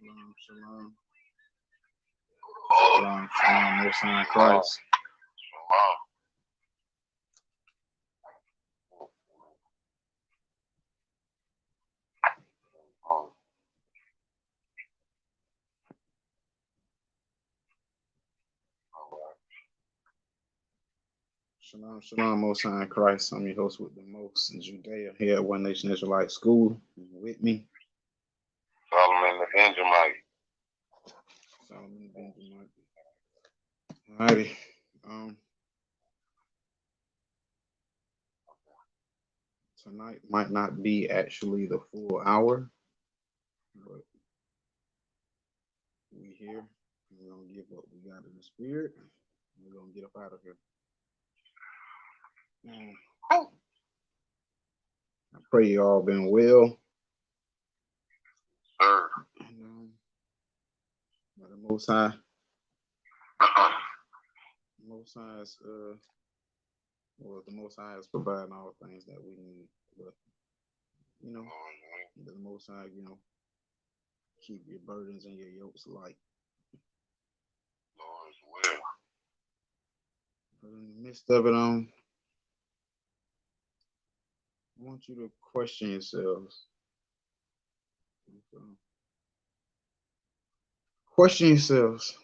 Shalom, shalom, shalom, Most High in Christ. Shalom, shalom, Most High in Christ. I'm your host with the most in Judea here at One Nation Israelite School. With me, Solomon the Benjamite. Solomon Benjamin. Alrighty. Tonight might not be actually the full hour, but we here. We're gonna give what we got in the spirit. We're gonna get up out of here. I pray you all been well. Sir. And, by the Most High. Most High is well, the Most High is providing all things that we need, but the Most High, keep your burdens and your yokes light. Lord is well. But in the midst of it, I want you to question yourselves. Question yourselves.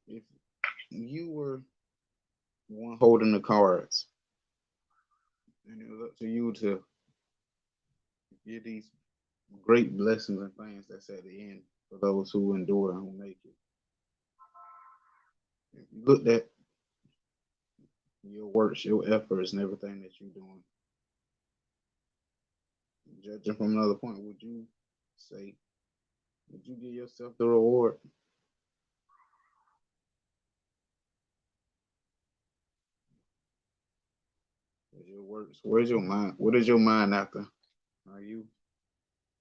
If you were one holding the cards, and it was up to you to get these great blessings and things that's at the end for those who endure and who make it. If you looked at your works, your efforts, and everything that you're doing, judging from another point, would you give yourself the reward? Your works, where's your mind? What is your mind after? Are you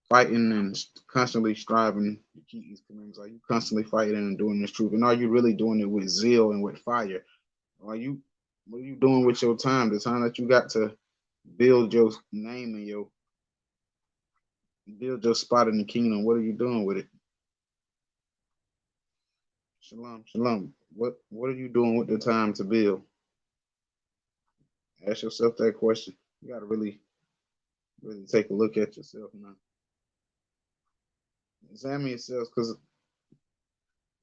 fighting and constantly striving to keep these commandments? Are you constantly fighting and doing this truth? And are you really doing it with zeal and with fire? What are you doing with your time? The time that you got to build your name and build your spot in the kingdom. What are you doing with it? Shalom, shalom. What are you doing with the time to build? Ask yourself that question. You got to really take a look at yourself now. Examine yourself, because a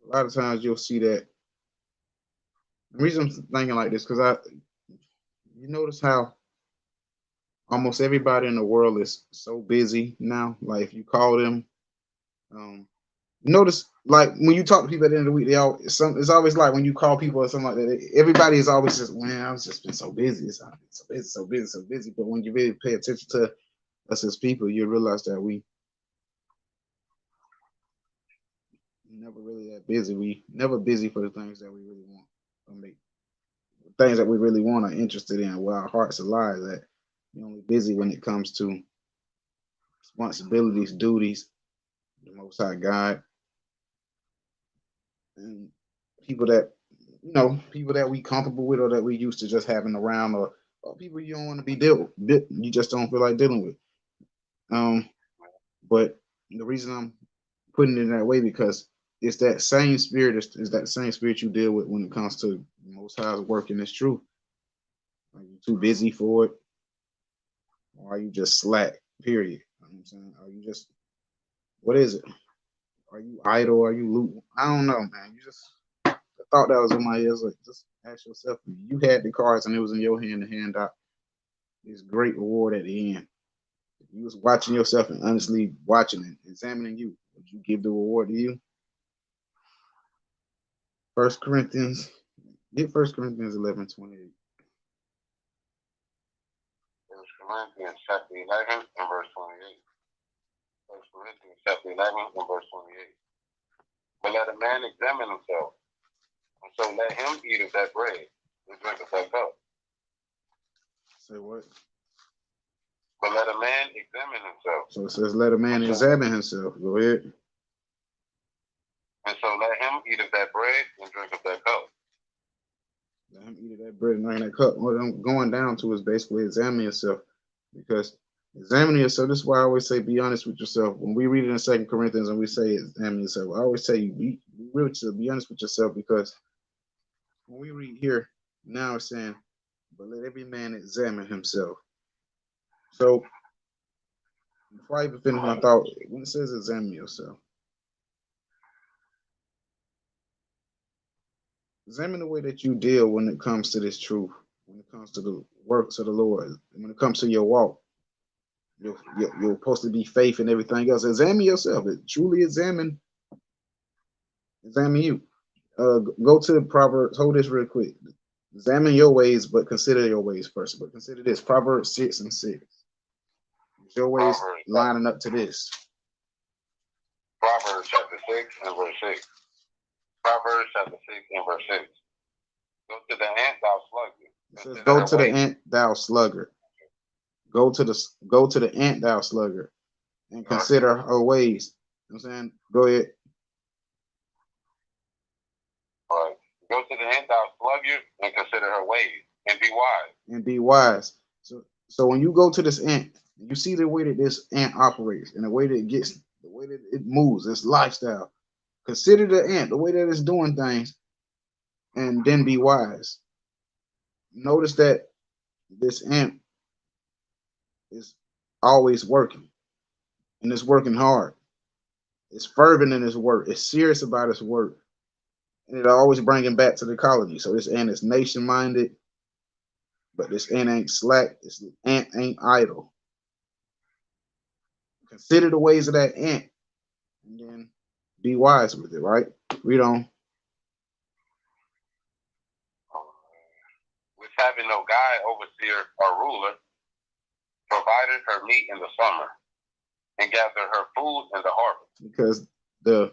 lot of times you'll see that. The reason I'm thinking like this, because you notice how almost everybody in the world is so busy now. Like if you call them, notice like when you talk to people at the end of the week, it's always like when you call people or something like that, everybody is always just, man, I've just been so busy. It's so busy. But when you really pay attention to us as people, you realize that we never really that busy. We never busy for the things that we really want. Things that we really want are interested in, where our hearts are lies at. You're only busy when it comes to responsibilities, duties, the Most High God, and people that people that we comfortable with or that we used to just having around, or people you don't want to be you just don't feel like dealing with. But the reason I'm putting it in that way because it's that same spirit is that same spirit you deal with when it comes to Most High's work in this truth. Are you too busy for it, or are you just slack? Period. You know what I'm saying? Are you just what is it? Are you idle? Are you loot? I don't know, man. You just the thought that was in my ears. Like, just ask yourself: if you had the cards and it was in your hand to hand out this great reward at the end. If you was watching yourself and honestly watching it, examining you, would you give the reward to you? First Corinthians, get 1 Corinthians 11:28. First Corinthians chapter 11 and verse 28. First Corinthians chapter 11 and verse 28. But let a man examine himself, and so let him eat of that bread and drink of that cup. Say what? But let a man examine himself. So it says, let a man examine himself. Go ahead. And so let him eat of that bread and drink of that cup. Let him eat of that bread and drink that cup. What I'm going down to is basically examine yourself. Because examining yourself, this is why I always say be honest with yourself. When we read it in 2 Corinthians and we say examine yourself, I always say be real with yourself, be honest with yourself, because when we read here, now it's saying, but let every man examine himself. So before I even finish my thought, when it says examine yourself, examine the way that you deal when it comes to this truth, when it comes to the works of the Lord, when it comes to your walk. You're supposed to be faith and everything else. Examine yourself. Truly examine you. Go to the Proverbs. Hold this real quick. Examine your ways, but consider your ways first. But consider this: Proverbs 6:6. Is your ways lining up to this? Proverbs chapter 6 and verse 6. Proverbs chapter 6 and verse 6. Go to the ant, thou sluggard. It says, go to the ant, thou sluggard. Go to the ant, thou sluggard, and consider her ways. You know what I'm saying? Go ahead. All right. Go to the ant, thou sluggard, and consider her ways, and be wise. And be wise. So when you go to this ant, you see the way that this ant operates and the way that it gets, the way that it moves, its lifestyle. Consider the ant, the way that it's doing things, and then be wise. Notice that this ant is always working, and it's working hard. It's fervent in its work. It's serious about its work, and it always bringing back to the colony. So this ant is nation-minded, but this ant ain't slack. This ant ain't idle. Consider the ways of that ant, and then be wise with it, right? Read on. Which having no guide, overseer, or ruler, provided her meat in the summer, and gathered her food in the harvest. Because the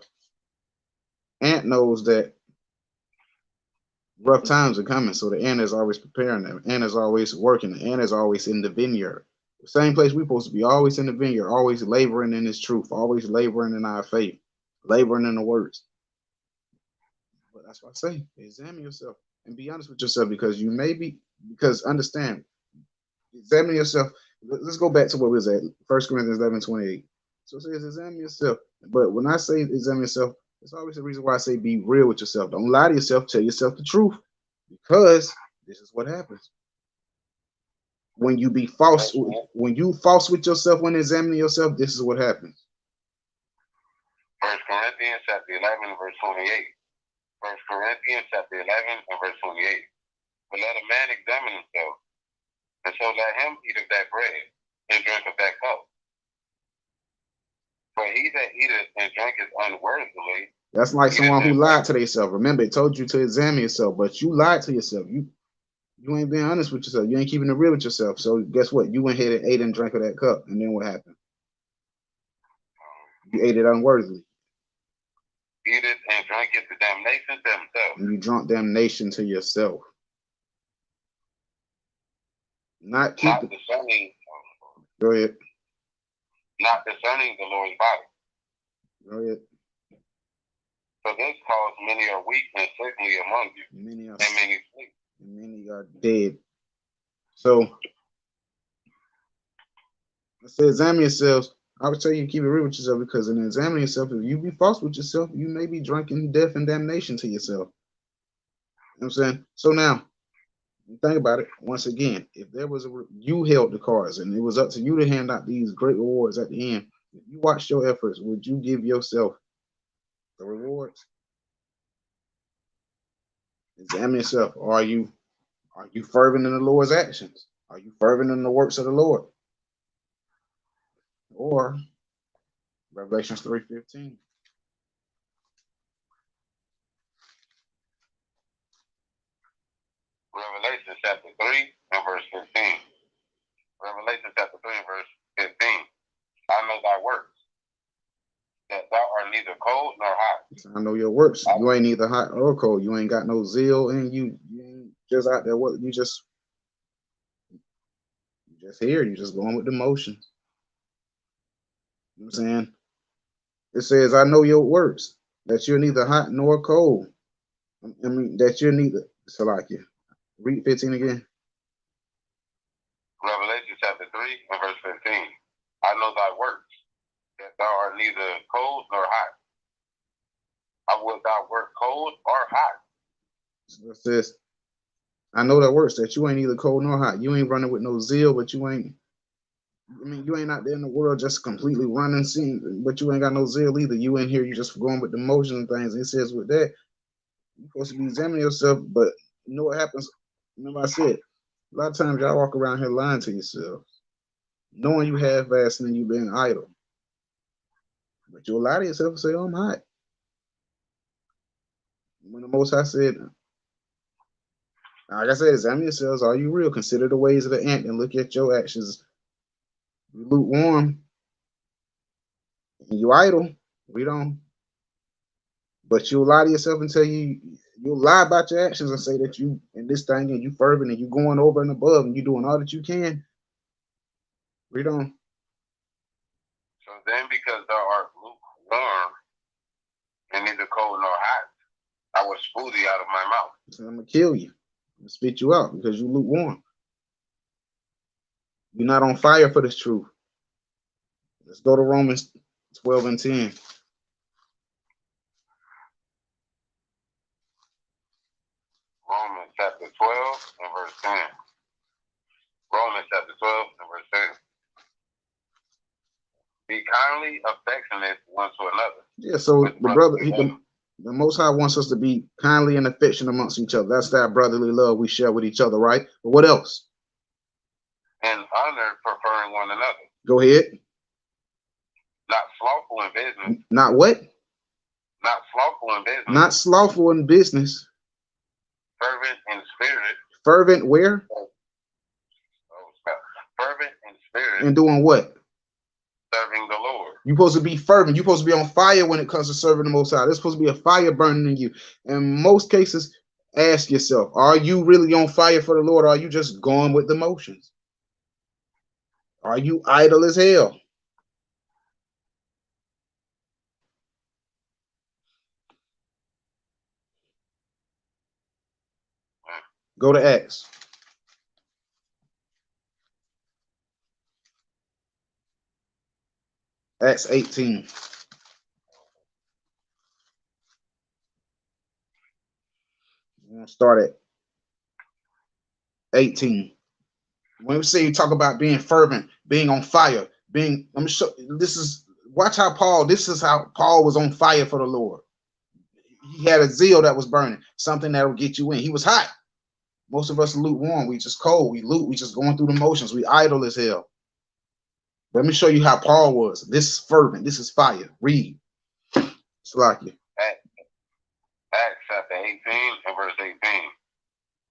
ant knows that rough times are coming, so the ant is always preparing them. The ant is always working. The ant is always in the vineyard. The same place we're supposed to be, always in the vineyard, always laboring in this truth, always laboring in our faith, laboring in the words. But that's why I say, examine yourself and be honest with yourself, because you may be, because understand, examine yourself. Let's go back to what we was at, 1 Corinthians 11:28. So it says, examine yourself. But when I say examine yourself, it's always the reason why I say be real with yourself. Don't lie to yourself. Tell yourself the truth, because this is what happens. When you be false, when you false with yourself when examining yourself, this is what happens. 1 Corinthians chapter 11 verse 28. 1 Corinthians chapter 11 and verse 28. But let a man examine himself, and so let him eat of that bread and drink of that cup. For he that eateth and drinketh unworthily. That's like someone who lied to themselves. Remember, it told you to examine yourself, but you lied to yourself. You ain't being honest with yourself. You ain't keeping it real with yourself. So guess what? You went ahead and ate and drank of that cup, and then what happened? You ate it unworthily. Eat it and drink it to damnation to himself. And you drunk damnation to yourself. Not keep. not discerning, Go ahead. not discerning the Lord's body. Go ahead. For this cause many are weak and sickly among you, Many are and many sleep. many are dead. So I say examine yourselves. I would tell you keep it real with yourself, because in examining yourself, if you be false with yourself, you may be drinking death and damnation to yourself. You know what I'm saying? So now, think about it once again. If there was you held the cards and it was up to you to hand out these great rewards at the end, if you watched your efforts, would you give yourself the rewards? Examine yourself. Are you fervent in the Lord's actions? Are you fervent in the works of the Lord? Or Revelations 3:15. Revelation chapter 3 and verse 15. Revelation chapter 3 and verse 15. I know thy works, that thou art neither cold nor hot. I know your works. You ain't neither hot or cold. You ain't got no zeal, and you ain't just out there. What you just here. You just going with the motions. You know what I'm saying? It says, I know your works, that you're neither hot nor cold. I mean, that you're neither. Salakia. Read 15 again. Revelation chapter 3 and verse 15. I know thy works, that thou art neither cold nor hot. I would thou wert cold or hot. So it says, I know that works, that you ain't either cold nor hot. You ain't running with no zeal, but you ain't. I mean, you ain't out there in the world just completely running, seeing, but you ain't got no zeal either. You in here, you just going with the motions and things. It says with that, you're supposed to be examining yourself, but you know what happens? Remember I said, a lot of times y'all walk around here lying to yourself, knowing you half-assed and you being idle. But you'll lie to yourself and say, oh, I'm hot. When the Most High said, like I said, examine yourselves. Are you real? Consider the ways of the ant and look at your actions. You lukewarm and you idle. We don't. But you'll lie to yourself and tell you'll lie about your actions and say that you in this thing and you fervent and you going over and above and you doing all that you can. We don't. So then, because thou art lukewarm and neither cold nor hot, I will spew thee out of my mouth. So I'm gonna kill you and spit you out because you lukewarm. You're not on fire for this truth. Let's go to Romans 12 and 10. Romans chapter 12 and verse 10. Romans chapter 12 and verse 10. Be kindly affectionate one to another. Yeah, so the brother, the Most High wants us to be kindly and affectionate amongst each other. That's that brotherly love we share with each other, right? But what else? And honor, preferring one another. Go ahead. Not slothful in business. Not what? Not slothful in business. Not slothful in business. Fervent in spirit. Fervent where? Fervent in spirit. And doing what? Serving the Lord. You're supposed to be fervent. You're supposed to be on fire when it comes to serving the Most High. There's supposed to be a fire burning in you. In most cases, ask yourself, are you really on fire for the Lord, or are you just going with the motions? Are you idle as hell? Go to Acts. Acts 18. We're going to start at 18. When we say you talk about being fervent, being on fire, being, let me show this is, watch how Paul, this is how Paul was on fire for the Lord. He had a zeal that was burning, something that will get you in. He was hot. Most of us are lukewarm. We just cold. We just going through the motions. We idle as hell. Let me show you how Paul was. This is fervent. This is fire. Read. It's like you. Acts chapter 18 and verse 18.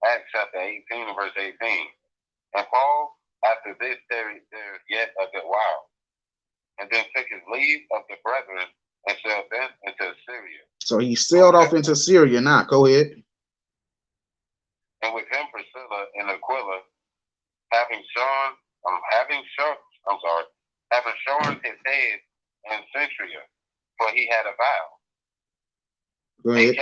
Acts chapter 18 and verse 18. And Paul, after this, there yet a good while, and then took his leave of the brethren and sailed thence into Syria. So he sailed off into Syria. Now, go ahead. And with him Priscilla and Aquila, having shorn his head in Centuria, for he had a vow. Go ahead.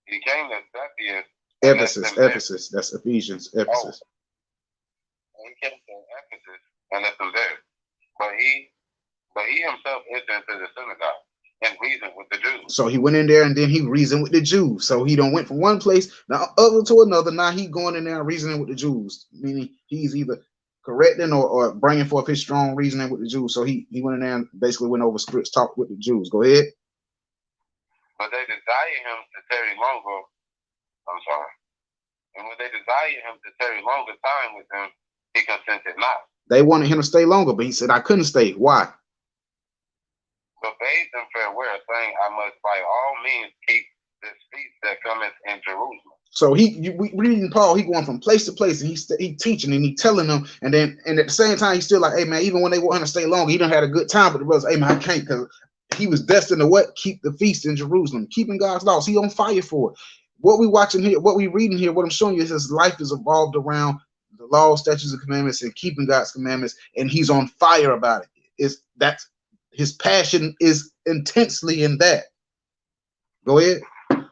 He came to Cepheus. Ephesus. That's Ephesians. Ephesus. He came to Ephesus and left them there. But he himself entered into the synagogue and reasoned with the Jews. So he went in there and then he reasoned with the Jews. So he went from one place now other to another. Now he going in there and reasoning with the Jews, meaning he's either correcting or bringing forth his strong reasoning with the Jews. So he went in there and basically went over scripts, talked with the Jews. Go ahead. But they desire him to tarry longer. And when they desire him to tarry longer time with them, he consented not. They wanted him to stay longer, but he said, I couldn't stay. Why? But bade them farewell, saying, I must by all means keep this feast that cometh in Jerusalem. So we reading Paul, he going from place to place, and he teaching and he telling them, and at the same time he's still like, hey man, even when they want him to stay longer, he done had a good time. But the brothers, hey man, I can't, because he was destined to what? Keep the feast in Jerusalem, keeping God's laws. He on fire for it. What we watching here, what we reading here, what I'm showing you is his life is evolved around the law, statutes, and commandments, and keeping God's commandments, and he's on fire about it. That's his passion is intensely in that. Go ahead. But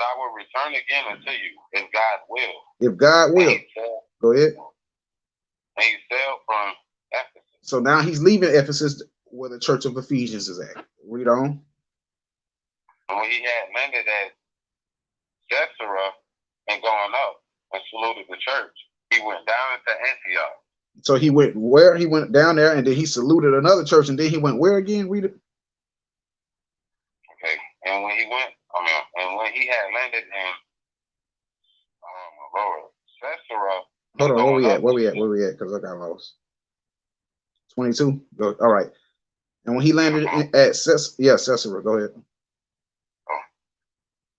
I will return again unto you, if God will. If God will. Go ahead. And he sailed from Ephesus. So now he's leaving Ephesus, where the church of Ephesians is at. Read on. And when he had landed at Caesarea and gone up and saluted the church, he went down into Antioch. So he went where? He went down there, and then he saluted another church, and then he went where again? Read it. Okay. And when he had landed in Caesarea. Hold on, where we at? Because I got lost. 22. Go. All right. And when he landed at Caesarea, go ahead.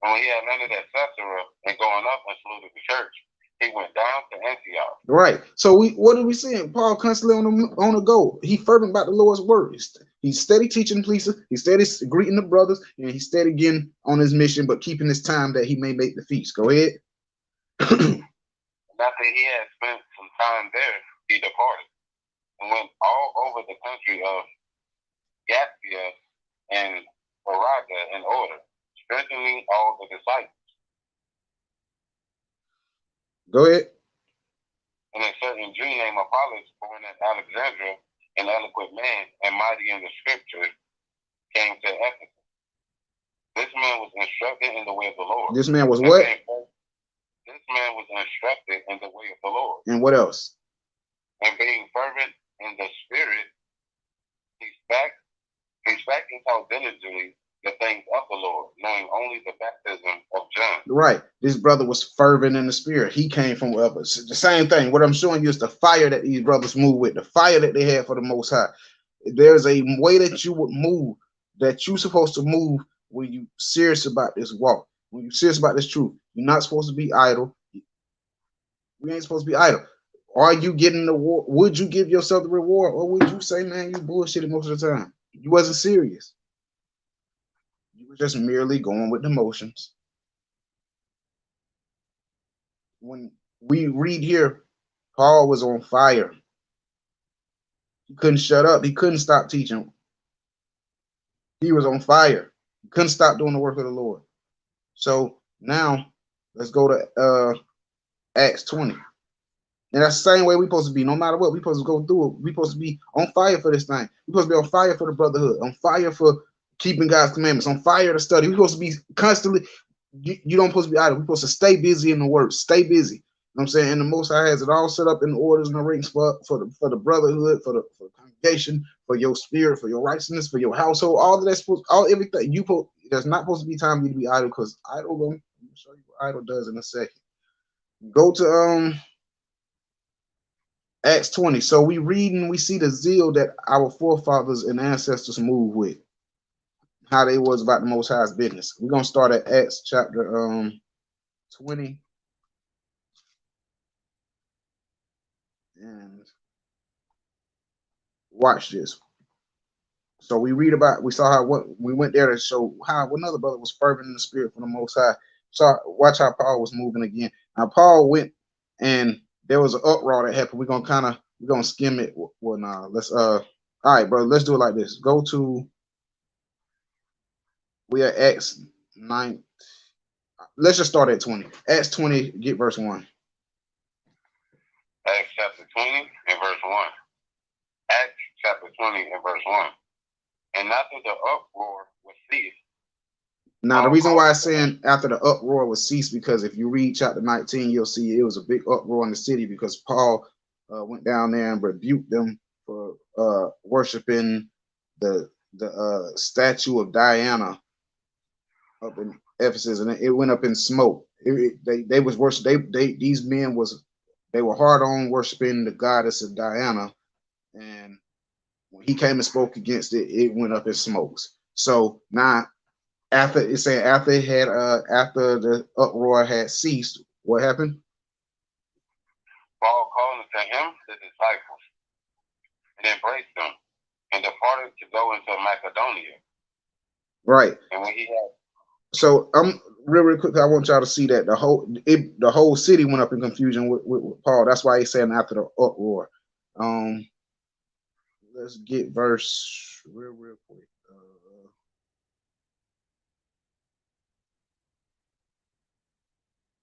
When he had landed at Caesarea and going up and saluted the church, he went down to Antioch. Right. So what are we seeing? Paul constantly on the go. He fervent about the Lord's word. He's steady teaching police. He's steady greeting the brothers, and he's steady getting on his mission, but keeping his time that he may make the feast. Go ahead. After he had spent some time there, he departed and went all over the country of Galatia and Phrygia in order, strengthening all the disciples. Go ahead. And a certain Jew named Apollos, born at Alexandria, an eloquent man and mighty in the scripture, came to Ephesus. This man was instructed in the way of the Lord. This man was what? This man was instructed in the way of the Lord. And what else? And being fervent in the spirit, he spake and taught diligently the things of the Lord, knowing only the baptism of John. Right. This brother was fervent in the spirit. He came from others. The same thing. What I'm showing you is the fire that these brothers move with, the fire that they have for the Most High. There's a way that you would move, that you're supposed to move when you're serious about this walk, when you're serious about this truth. You're not supposed to be idle. We ain't supposed to be idle. Are you getting the reward? Would you give yourself the reward, or would you say, man, you bullshitted most of the time? You wasn't serious. You were just merely going with the motions. When we read here, Paul was on fire. He couldn't shut up. He couldn't stop teaching. He was on fire. He couldn't stop doing the work of the Lord. So now let's go to Acts 20. And that's the same way we're supposed to be. No matter what, we're supposed to go through it. We're supposed to be on fire for this thing. We're supposed to be on fire for the brotherhood, on fire for keeping God's commandments, on fire to study. We're supposed to be constantly, you don't supposed to be idle. We're supposed to stay busy in the word. Stay busy. You know what I'm saying? And the Most High has it all set up in orders and the rings for the brotherhood, for the congregation, for your spirit, for your righteousness, for your household. All of that's everything. There's not supposed to be time for you to be idle, because idle, I'm going to show you what idle does in a second. Go to Acts 20. So we read and we see the zeal that our forefathers and ancestors moved with, how they was about the Most High's business. We're going to start at Acts chapter 20. And watch this. So we saw how we went there to show how another brother was fervent in the spirit for the Most High. So watch how Paul was moving again. Now Paul went, and there was an uproar that happened. We're gonna skim it. Well, nah, let's all right, bro. Let's do it like this. Go to we are Acts 9. Let's just start at 20. Acts 20, get verse 1. Acts chapter 20 and verse 1. Acts chapter 20 and verse 1. And after the uproar was ceased. Now, the reason why I'm saying after the uproar was ceased, because if you read chapter 19, you'll see it was a big uproar in the city because Paul went down there and rebuked them for worshiping the statue of Diana up in Ephesus, and it went up in smoke. They was worship. These men they were hard on worshiping the goddess of Diana, and when he came and spoke against it, it went up in smokes. So now, after it's saying after it had after the uproar had ceased, what happened? Paul called unto him the disciples and embraced them and departed to go into Macedonia. Right. And when he had so real quick, I want y'all to see that the whole city went up in confusion with Paul. That's why he's saying after the uproar. Let's get verse real quick.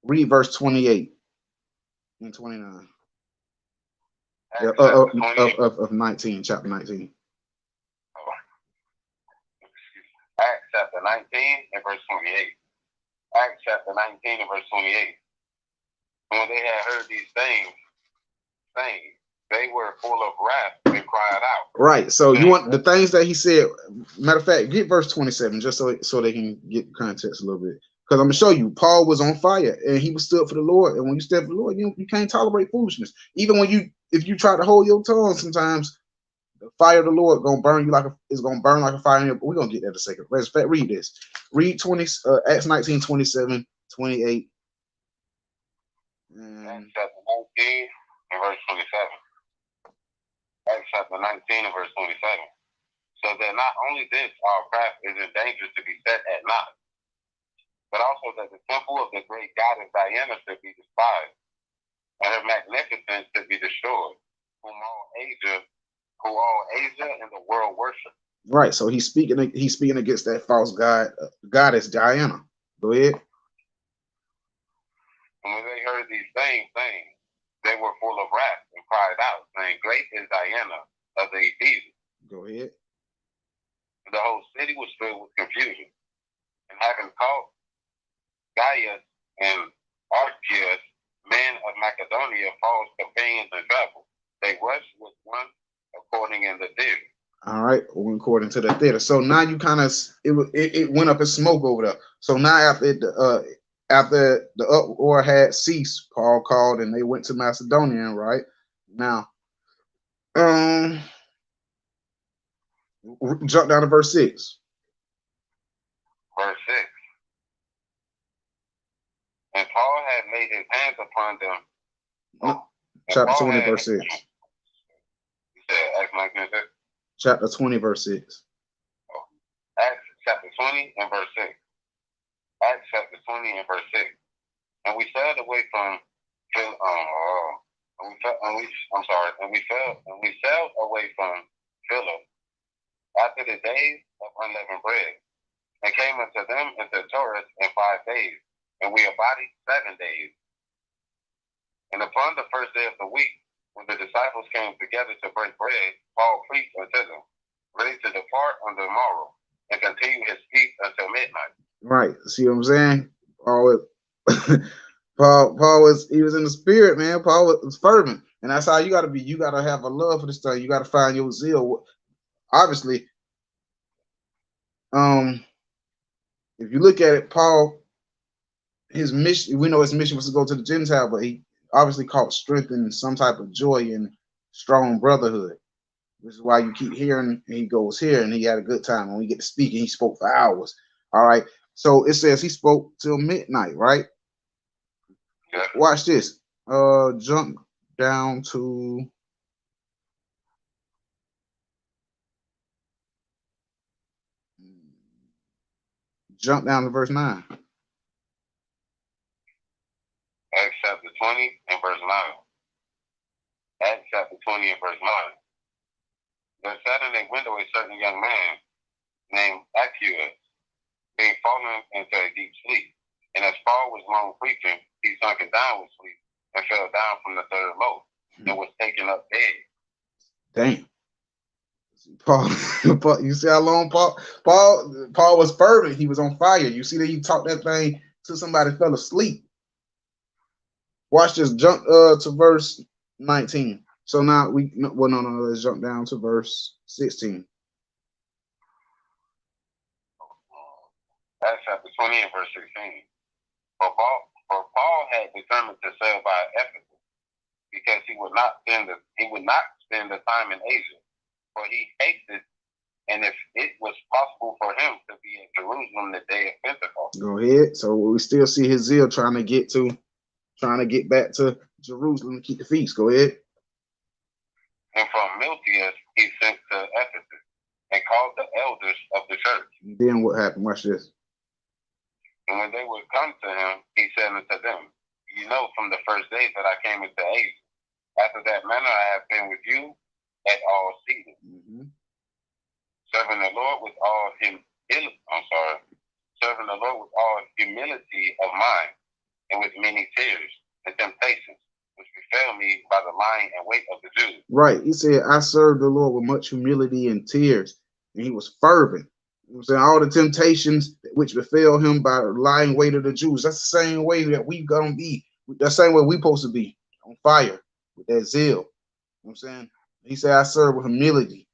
Read verse 28 and 29 of 19, chapter 19. Acts chapter 19 and verse 28. Acts chapter 19 and verse 28. When they had heard these things, they were full of wrath and cried out. Right. So you want the things that he said. Matter of fact, get verse 27 just so they can get context a little bit. Because I'm gonna show you, Paul was on fire and he was stood for the Lord. And when you stand for the Lord, you can't tolerate foolishness. Even if you try to hold your tongue, sometimes the fire of the Lord gonna burn you it's gonna burn like a fire. We're gonna get that in a second. Let's read this. Read Acts 19, 27, 28. Acts chapter 19 and verse 27. Acts chapter 19 and verse 27. So that not only this, our craft is in danger to be set at naught, but also that the temple of the great goddess Diana should be despised, and her magnificence should be destroyed, who all Asia and the world worship. Right. So he's speaking against that false goddess Diana. Go ahead. And when they heard these things, they were full of wrath and cried out, saying, "Great is Diana of the Ephesians." Go ahead. And the whole city was filled with confusion. And having called Gaius and Archias, men of Macedonia, Paul's companions in travel, they rushed with one according in the theater. All right, according to the theater. So now you kind of it went up in smoke over there. So now after the uproar had ceased, Paul called and they went to Macedonia. Right now, jump down to verse 6. Verse 6. And Paul had laid his hands upon them. Chapter 20, verse 6. You said Acts 19, 6? Chapter 20, verse 6. Acts chapter 20 and verse 6. Acts chapter 20 and verse 6. And we sailed away from we sailed away from Philip after the days of unleavened bread, and came unto them into Taurus in 5 days, and we abided 7 days. And upon the first day of the week, when the disciples came together to break bread, Paul preached unto them, ready to depart on the morrow, and continue his speech until midnight. Right. See what I'm saying? Paul was in the spirit, man. Paul was fervent, and that's how you got to be. You got to have a love for this stuff. You got to find your zeal. Obviously, if you look at it, Paul, his mission, we know his mission was to go to the Gentile, but he obviously caught strength in some type of joy and strong brotherhood. This is why you keep hearing he goes here and he had a good time. When we get to speaking, he spoke for hours. All right. So it says he spoke till midnight, right? Yeah. Watch this. Jump down to verse 9. 20 and verse 9. Acts chapter 20 and verse 9. There sat in a window a certain young man named Accius, being fallen into a deep sleep. And as Paul was long preaching, he sunk down with sleep and fell down from the third loaf and was taken up dead. Damn. Paul, you see how long Paul was fervent. He was on fire. You see that he talked that thing till somebody fell asleep. Watch this. Jump to verse 19. So now no, let's jump down to verse 16. Acts chapter 20 and verse 16. For Paul had determined to sail by Ephesus, because he would not spend the time in Asia, for he hated, and if it was possible for him to be in Jerusalem the day of Pentecost. Go ahead. So we still see his zeal trying to get back to Jerusalem and keep the feast. Go ahead. And from Miltius he sent to Ephesus and called the elders of the church. And then what happened? Watch this. And when they would come to him, he said unto them, You know from the first day that I came into Asia. After that manner I have been with you at all seasons, serving the Lord with all humility of mind, and with many tears and temptations, which befell me by the lying and weight of the Jews. Right. He said, I served the Lord with much humility and tears, and he was fervent. You know, saying all the temptations which befell him by lying weight of the Jews. That's the same way that we gonna be. That's the same way we supposed to be, on fire with that zeal. You know what I'm saying? He said, I serve with humility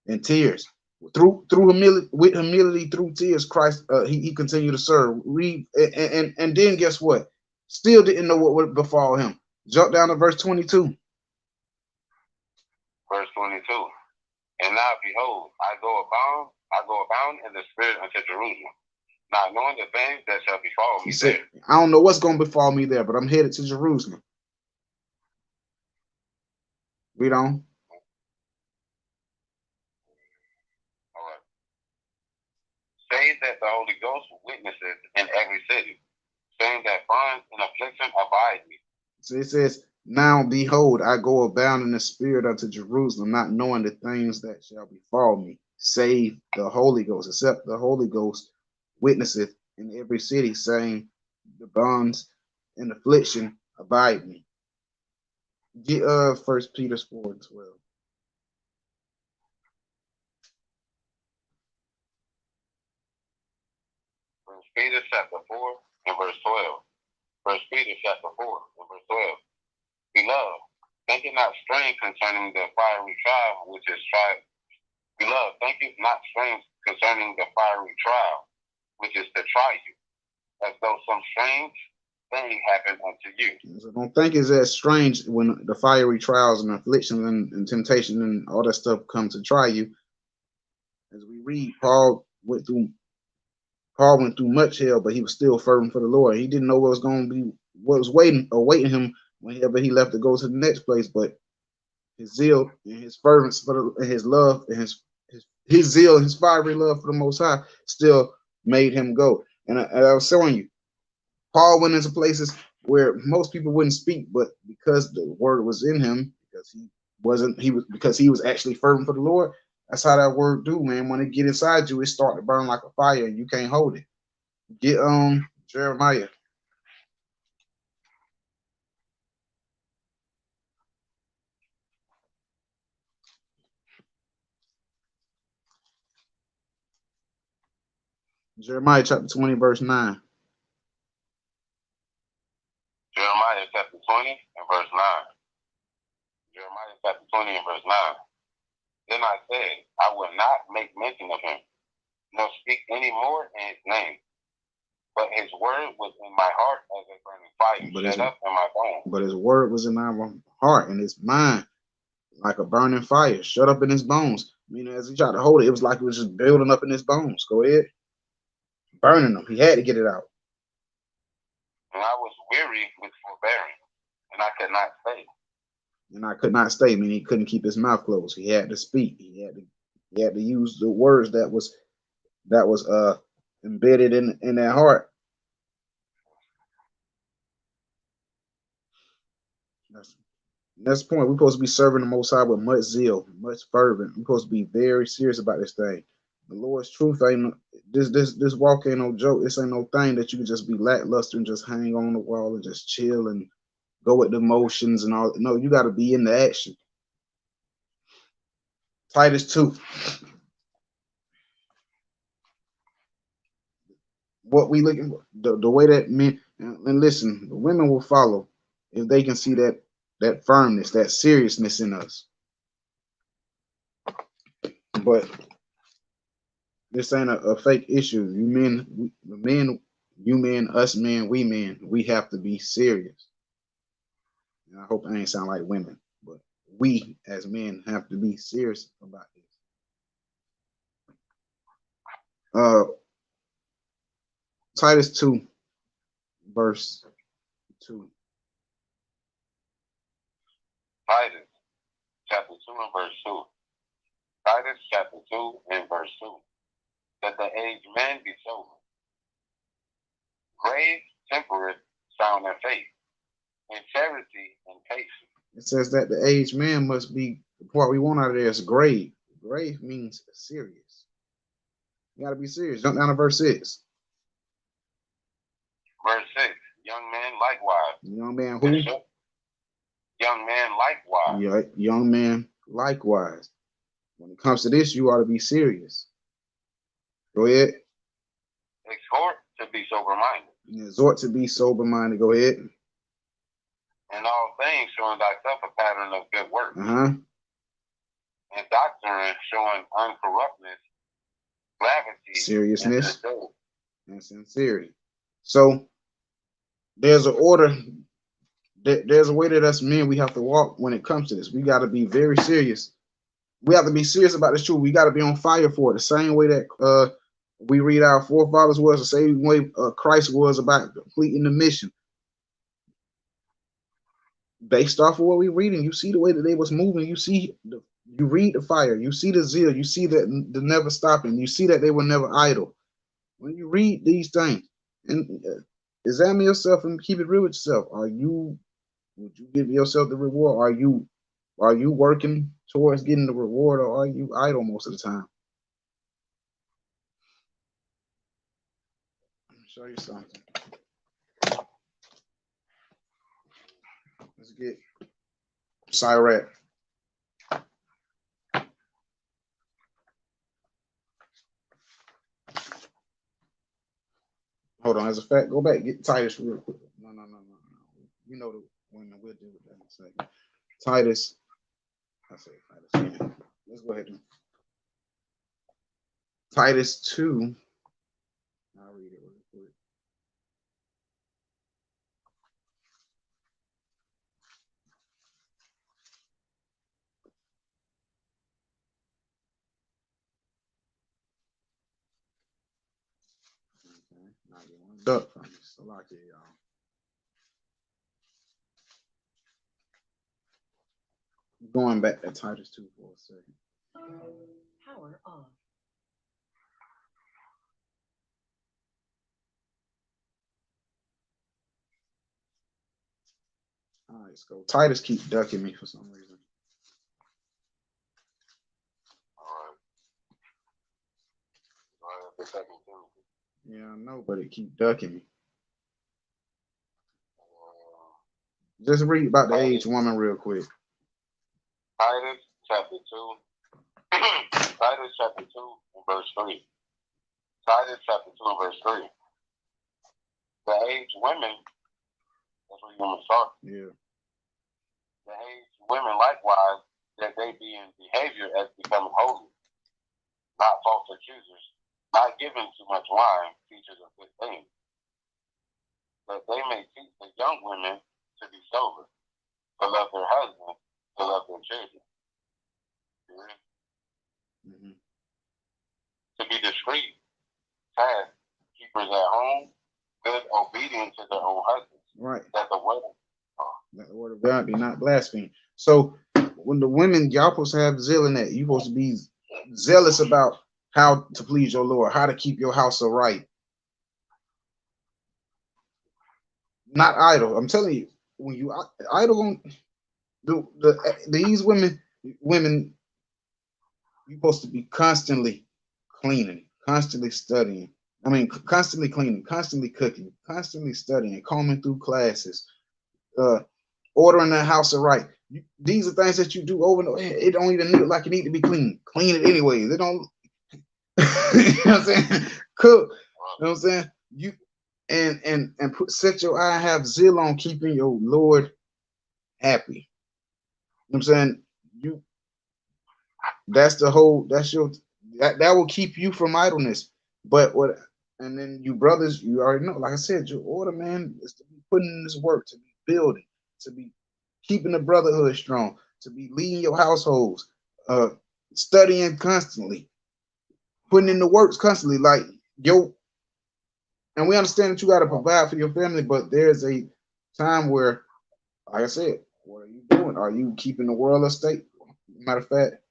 and tears. Through humility, with humility, through tears, Christ he continued to serve. Read and then guess what? Still didn't know what would befall him. Jump down to verse 22. Verse 22. And now behold, I go abound in the spirit unto Jerusalem, not knowing the things that shall befall me there. I don't know what's going to befall me there, but I'm headed to Jerusalem. Read on. All right. Say that the Holy Ghost witnesses in every city, saying that bonds and affliction abide me. So it says, now behold, I go abound in the spirit unto Jerusalem, not knowing the things that shall befall me, save the Holy Ghost, except the Holy Ghost witnesseth in every city, saying the bonds and affliction abide me. Get 1 Peter 4:12. Peter chapter 4 and verse 12. 1 Peter chapter 4 and verse 12. Beloved, think it not strange concerning the fiery trial which is tried. Beloved, think it not strange concerning the fiery trial which is to try you, as though some strange thing happened unto you. So don't think it's that strange when the fiery trials and afflictions and temptation and all that stuff come to try you. As we read, Paul went through much hell, but he was still fervent for the Lord. He didn't know what was going to be, what was awaiting him whenever he left to go to the next place. But his zeal and his fervency and his love and his zeal and his fiery love for the Most High still made him go. And I was telling you, Paul went into places where most people wouldn't speak, but because the word was in him, because he was actually fervent for the Lord. That's how that word do, man. When it get inside you, it start to burn like a fire, and you can't hold it. Get Jeremiah. Jeremiah chapter 20, verse 9. Jeremiah chapter 20 and verse 9. Jeremiah chapter 20 and verse 9. Then I said, I will not make mention of him, nor speak any more in his name. But his word was in my heart as a burning fire, shut up in my bones. But his word was in our heart and his mind like a burning fire, shut up in his bones. I mean, as he tried to hold it, it was like it was just building up in his bones. Go ahead. Burning them. He had to get it out. And I was weary with forbearing, and I could not stay. And I could not stay. I mean, he couldn't keep his mouth closed. He had to speak. He had to use the words that was embedded in their heart. That's the point. We're supposed to be serving the Most High with much zeal, much fervent. We're supposed to be very serious about this thing. The Lord's truth ain't this walk ain't no joke. This ain't no thing that you can just be lackluster and just hang on the wall and just chill and go with the motions and all. No, you got to be in the action. Titus 2. What we looking for, the way that men, and listen, the women will follow if they can see that firmness, that seriousness in us. But this ain't a fake issue. You men, us men, we have to be serious. And I hope I ain't sound like women, but we as men have to be serious about this. Titus 2, verse 2. Titus chapter 2 and verse 2. Titus chapter 2 and verse 2. That the aged men be sober, grave, temperate, sound in faith, in charity and patience. It says that the aged man must be, the part we want out of there is grave. Grave means serious. You got to be serious. Jump down to verse 6. Verse 6. Young men likewise. Young man who? Young man likewise. Yeah, young man likewise. When it comes to this, you ought to be serious. Go ahead. Exhort to be sober-minded. Exhort to be sober-minded. Go ahead. In all things, showing thyself a pattern of good work. And doctrine, showing uncorruptness, gravity, seriousness, and sincerity. So there's an order. There's a way that us men we have to walk when it comes to this. We got to be very serious. We have to be serious about this truth. We got to be on fire for it. The same way that we read our forefathers was, the same way Christ was about completing the mission. Based off of what we're reading, you see the way that they was moving. You see, you read the fire. You see the zeal. You see that the never stopping. You see that they were never idle. When you read these things and examine yourself and keep it real with yourself, would you give yourself the reward? Are you working towards getting the reward, or are you idle most of the time? Let me show you something. Let's get Sirach. Hold on, as a fact, go back, get Titus real quick. No. You know the one we'll deal with that in a second. Titus. I say Titus. Yeah. Let's go ahead and Titus 2. I'll read it real quick. Okay. Now get one duck from this. So like it, y'all. Going back to Titus 2 for a second. Power off. All right, let's go. Titus keep ducking me for some reason. All right. Yeah, I know, but it keep ducking me. Just read about the aged woman real quick. Titus chapter 2. Titus chapter 2 and verse 3. Titus chapter 2 and verse 3. The aged women, that's where you want to start. Yeah. The aged women likewise, that they be in behavior as becoming holy, not false accusers, not giving too much wine, teachers of good things, that they may teach the young women to be sober, to love their husbands, to love their children. Mm-hmm. To be discreet, fast, keepers at home, good, obedient to their own husbands. Right. That the word of God be not blasphemed. So when the women, y'all supposed to have zeal in that. You're supposed to be zealous about how to please your Lord, how to keep your house aright. Not idle. I'm telling you, when you idle on, These women, you're supposed to be constantly cleaning, constantly studying. I mean, constantly cleaning, constantly cooking, constantly studying, combing through classes, uh, ordering the house right. These are things that you do over and over. It don't even look like it need to be clean. Clean it anyways. It don't. You know what I'm saying? Cook. You know what I'm saying? You and set your eye, have zeal on keeping your Lord happy. You know what I'm saying? You that's the whole that's your that will keep you from idleness. But what and then you brothers, you already know, like I said, your order, man, is to be putting in this work, to be building, to be keeping the brotherhood strong, to be leading your households, uh studying constantly, putting in the works constantly. Like yo, and we understand that you got to provide for your family, but there's a time where, like I said, what are you doing? Are you keeping the world a state? Matter of fact,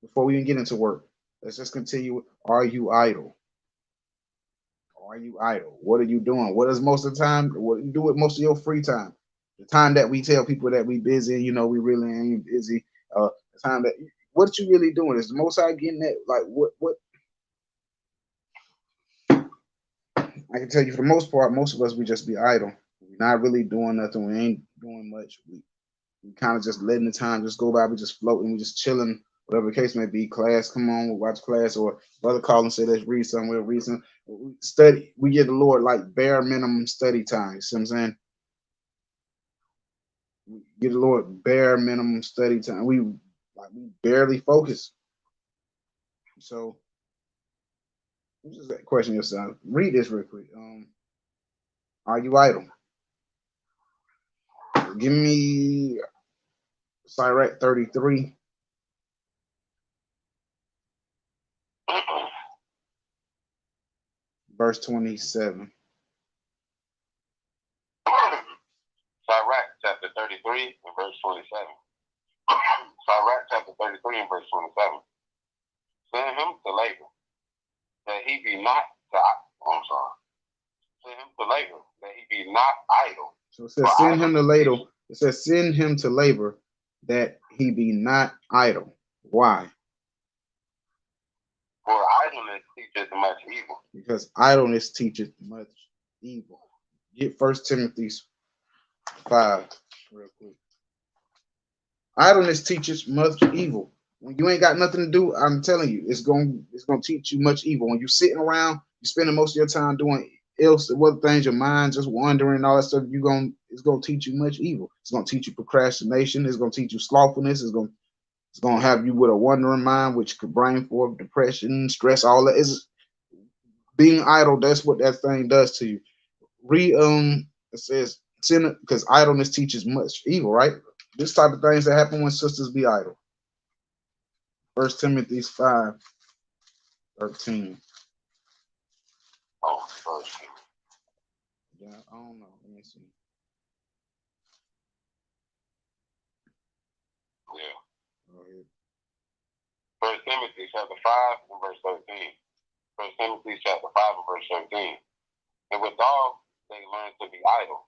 before we even get into work, let's just continue. Are you idle? Are you idle? What are you doing? What is most of the time? What do you do with most of your free time? The time that we tell people that we busy, you know, we really ain't busy. The time that what you really doing? Is the most I getting that? Like what? I can tell you for the most part, most of us we just be idle. We're not really doing nothing. We ain't doing much. We kind of just letting the time just go by. We just floating. We just chilling. Whatever the case may be. Class, come on, we'll watch class, or brother call and say let's read something. We'll read some. We study. We give the Lord like bare minimum study time. You see what I'm saying? We give the Lord bare minimum study time. We barely focus. So just question yourself. Read this real quick. Are you idle? Give me Sirach 33, verse 27. Sirach chapter 33 and verse 27. Sirach chapter 33 and verse 27. Send him to labor, that he be not Send him to labor, that he be not idle. So it says send him to labor. It says send him to labor, that he be not idle. Why? For idleness teacheth much evil. Because idleness teacheth much evil. Get 1 Timothy 5 real quick. Idleness teaches much evil. When you ain't got nothing to do, I'm telling you, it's gonna teach you much evil. When you're sitting around, you're spending most of your time doing else what things, your mind just wandering and all that stuff, it's gonna teach you much evil. It's gonna teach you procrastination, it's gonna teach you slothfulness, it's gonna have you with a wandering mind, which could bring forth depression, stress, all that is being idle. That's what that thing does to you. It says sin, because idleness teaches much evil, right? This type of things that happen when sisters be idle. 1 Timothy 5:13. Oh, first. Yeah, I don't know. Let me see. Yeah. Go ahead. 1 Timothy chapter 5 and verse 13. 1 Timothy chapter 5 and verse 13. And withal they learn to be idle,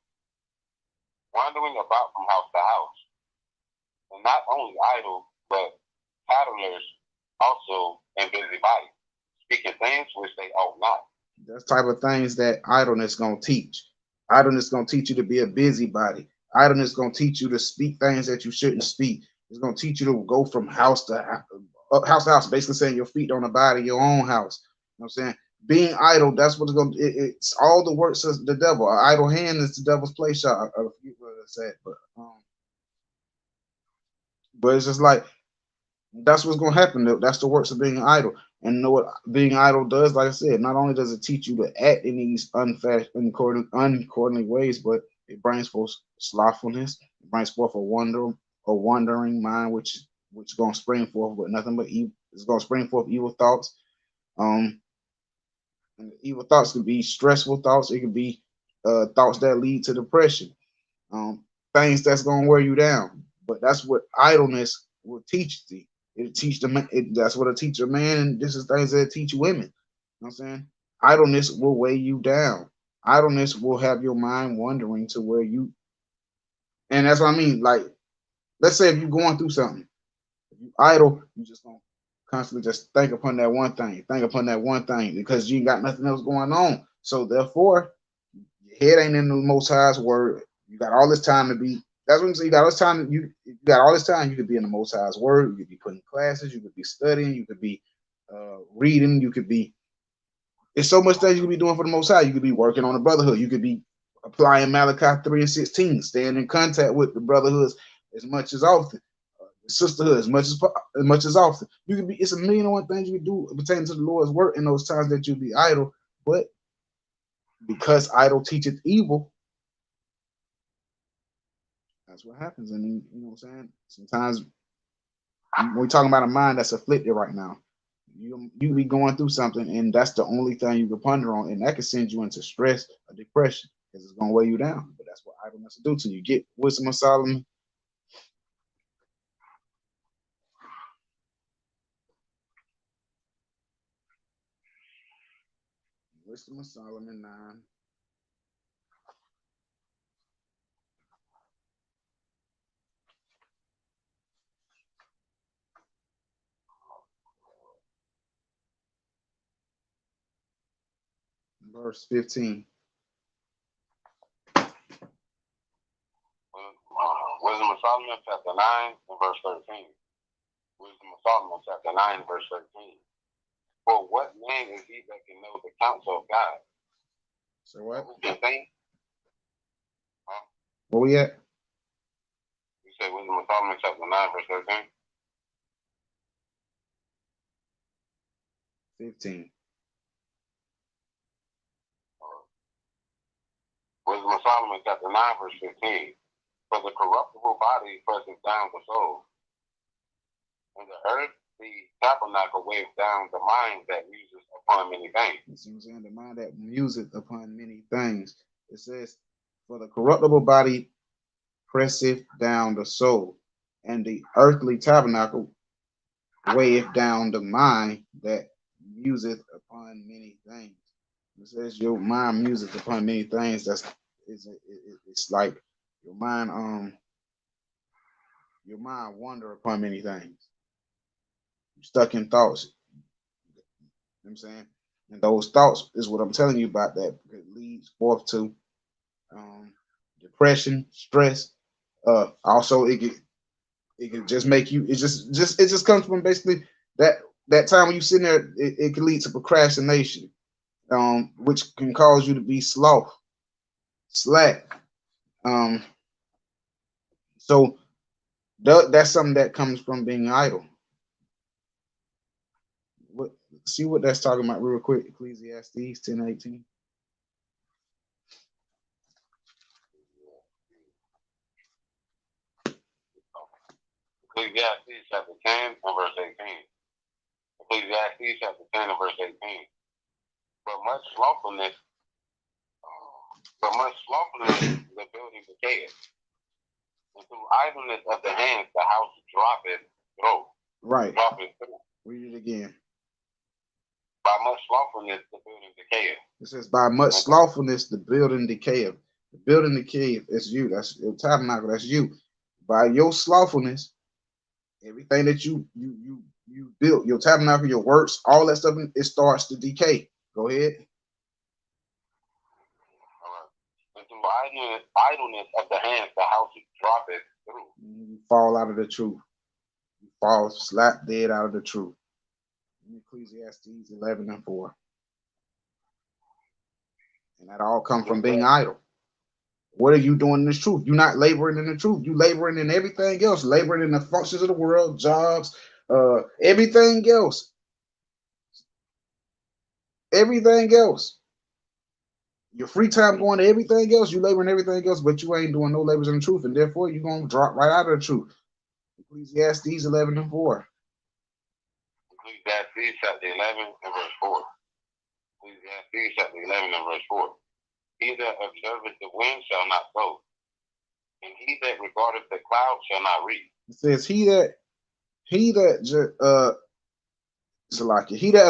wandering about from house to house. And not only idle, but tattlers also and busybody, speaking things which they ought not. That's type of things that idleness gonna teach. Idleness gonna teach you to be a busybody. Idleness gonna teach you to speak things that you shouldn't speak. It's gonna teach you to go from house to house, basically saying your feet don't abide in your own house. You know what I'm saying? Being idle, that's what it's gonna. It's all the works of the devil. An idle hand is the devil's play shop. I forget what I said, but it's just like that's what's gonna happen. That's the works of being idle. And you know what being idle does? Like I said, not only does it teach you to act in these unaccordingly ways, but it brings forth slothfulness. It brings forth a wandering mind, which is gonna spring forth with nothing but evil. It's gonna spring forth evil thoughts. And evil thoughts could be stressful thoughts. It could be thoughts that lead to depression. Things that's gonna wear you down. But that's what idleness will teach thee. It teach them. That's what it teach a man, and this is things that teach women. You know what I'm saying? Idleness will weigh you down. Idleness will have your mind wandering to where you, and that's what I mean. Like let's say if you're going through something, if you idle, you just gonna constantly just think upon that one thing, because you ain't got nothing else going on. So therefore, your head ain't in the Most High's word. You got all this time to be. That's when you say you got all this time. You got all this time. You could be in the Most High's word. You could be putting classes. You could be studying. You could be reading. You could be. There's so much things you could be doing for the Most High. You could be working on the brotherhood. You could be applying Malachi 3:16, staying in contact with the brotherhoods as much as often, sisterhood as much as often. You could be. It's a million and one things you could do pertaining to the Lord's work in those times that you be idle. But because idle teacheth evil, that's what happens. And you know what I'm saying? Sometimes when we're talking about a mind that's afflicted right now, you be going through something, and that's the only thing you can ponder on, and that can send you into stress or depression because it's gonna weigh you down. But that's what idleness will do to you. Get Wisdom of Solomon. Wisdom of Solomon 9. Verse 15. Wisdom of Solomon, chapter 9, and verse 13. Wisdom of Solomon, chapter 9, verse 13. For what man is he that can know the counsel of God? So what? Who can think? Where we at? You say Wisdom of Solomon, chapter 9, verse 13? 15. Wisdom of Solomon, chapter 9, verse 15. For the corruptible body presses down the soul, and the earth, the tabernacle, weighs down the mind that muses upon many things. You see what I'm saying? The mind that museth upon many things. It says, for the corruptible body presseth down the soul, and the earthly tabernacle weigheth down the mind that museth upon many things. It says your mind museth upon many things. It's like your mind wander upon many things. You're stuck in thoughts. You know what I'm saying? And those thoughts is what I'm telling you about, that it leads forth to depression, stress. Also it can just make you, it just comes from basically that time when you sitting there, it can lead to procrastination, which can cause you to be slack. So that's something that comes from being idle. See what that's talking about real quick. Ecclesiastes 10:18. Ecclesiastes chapter 10 and verse 18. Ecclesiastes chapter 10 and verse 18. For much slothfulness, the building decayeth, and through idleness of the hands the house droppeth through. Right. Droppeth through. Read it again. By much slothfulness the building decayeth. It says, by much slothfulness the building decayeth. The building decayeth is you. That's your tabernacle. That's you. By your slothfulness, everything that you built, your tabernacle, your works, all that stuff, it starts to decay. Go ahead. All right. And through idleness of the hands the house droppeth through. You fall out of the truth. You fall slap dead out of the truth. Ecclesiastes 11 and 4. And that all comes from being idle. What are you doing in this truth? You're not laboring in the truth. You laboring in everything else, laboring in the functions of the world, jobs, everything else. Everything else. Your free time going to everything else. You laboring everything else, but you ain't doing no labors in the truth, and therefore you're gonna drop right out of the truth. Ecclesiastes 11 and 4. Ecclesiastes chapter 11 and verse 4. Ecclesiastes chapter 11 and verse 4. He that observeth the wind shall not sow, and he that regardeth the clouds shall not reap. It says he that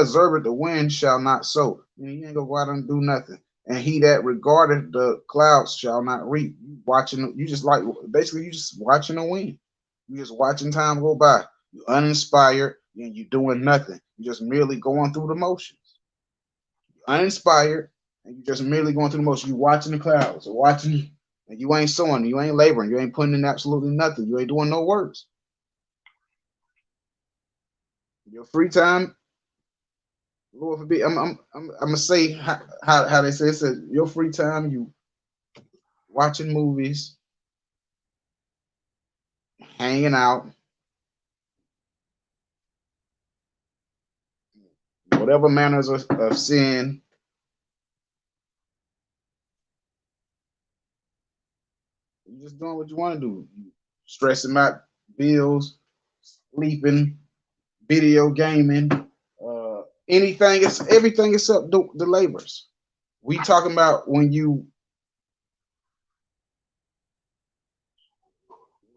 observeth the wind shall not sow. You ain't gonna go out and do nothing. And he that regardeth the clouds shall not reap. You just watching the wind. You're just watching time go by. You're uninspired and you're doing nothing. You're just merely going through the motions. You're uninspired and you're just merely going through the motions. You're watching the clouds, or watching, and you ain't sowing, you ain't laboring, you ain't putting in absolutely nothing. You ain't doing no works. Your free time, Lord forbid, I'm gonna say how they say it. Says your free time, you watching movies, hanging out, whatever manners of sin. You just doing what you want to do. You stressing out bills, sleeping, video gaming, anything. It's everything except the labors. We talking about when you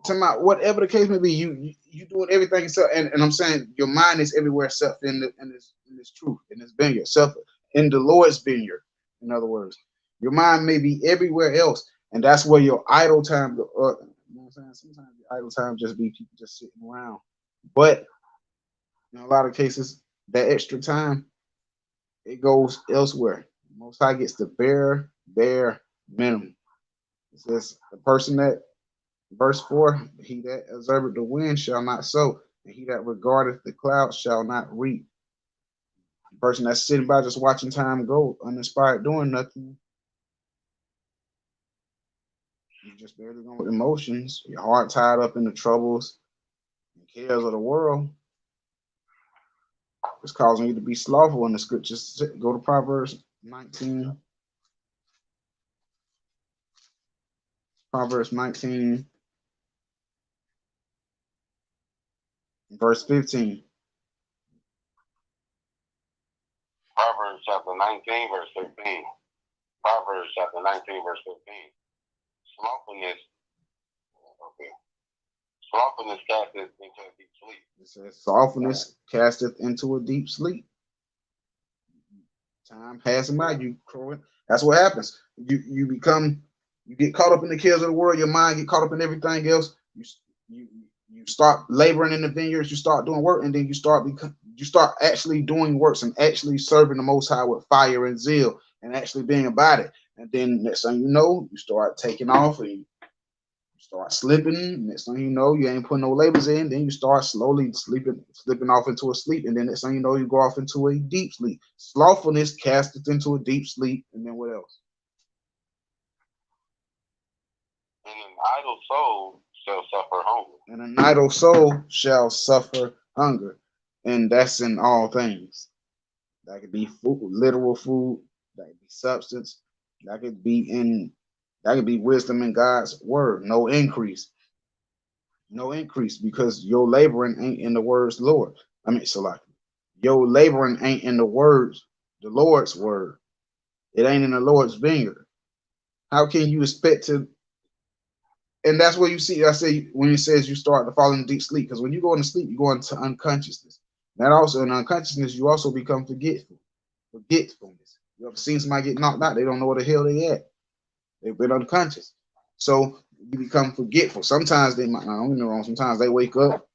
talking about whatever the case may be. You doing everything except, and I'm saying your mind is everywhere except in this truth, in this vineyard, self in the Lord's vineyard. In other words, your mind may be everywhere else, and that's where your idle time. You know what I'm saying? Sometimes your idle time just be people just sitting around, but in a lot of cases, that extra time it goes elsewhere. Most High gets the bare minimum. It says the person that verse 4, he that observeth the wind shall not sow, and he that regardeth the clouds shall not reap. The person that's sitting by just watching time go, uninspired, doing nothing, you just barely going with emotions, your heart tied up in the troubles and cares of the world. It's causing you to be slothful. In the scriptures, go to Proverbs 19. Proverbs 19, verse 15. Proverbs chapter 19, verse 15. Proverbs chapter 19, verse 15. Slothfulness, okay. Slothfulness casteth into a deep sleep. It says, slothfulness casteth into a deep sleep. Time passing by, you crowing. That's what happens. You get caught up in the cares of the world. Your mind get caught up in everything else. You start laboring in the vineyards. You start doing work, and then you start actually doing works and actually serving the Most High with fire and zeal, and actually being about it. And then next thing you know, you start taking off and you start slipping. Next thing you know, you ain't putting no labels in. Then you start slowly slipping off into a sleep. And then next thing you know, you go off into a deep sleep. Slothfulness casteth into a deep sleep. And then what else? And an idle soul shall suffer hunger. And an idle soul shall suffer hunger. And that's in all things. That could be food, literal food. That could be substance. That could be wisdom in God's word. No increase. No increase because your laboring ain't in the words Lord. I mean, Salaki. Your laboring ain't in the words, the Lord's word. It ain't in the Lord's vineyard. How can you expect to? And that's what you see. I say when it says you start to fall into deep sleep, because when you go into sleep, you go into unconsciousness. That also in unconsciousness, you also become forgetfulness. You ever seen somebody get knocked out? They don't know where the hell they at. They've been unconscious. So you become forgetful. Sometimes they might not, don't get me wrong, sometimes they wake up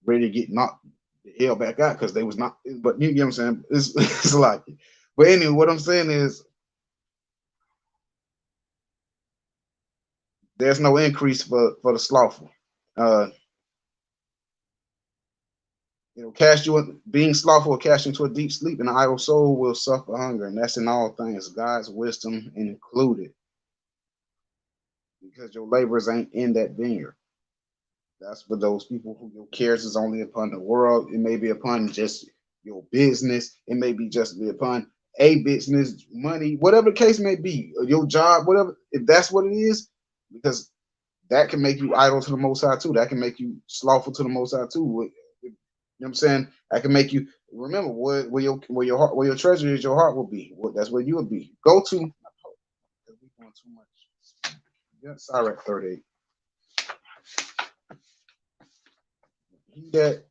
ready to get knocked the hell back out because they was not, but you get what I'm saying? It's like, but anyway, what I'm saying is there's no increase for the slothful. Being slothful will cast you into a deep sleep, and the idle soul will suffer hunger, and that's in all things, God's wisdom included, because your labors ain't in that vineyard. That's for those people who your cares is only upon the world. It may be upon just your business. It may be just be upon a business, money, whatever the case may be, or your job, whatever. If that's what it is, because that can make you idle to the Most High too. That can make you slothful to the Most High too. You know what I'm saying? That can make you remember where your heart, where your treasure is, your heart will be. That's where you will be. Go to. We're doing too much. Yeah, sorry, 38. That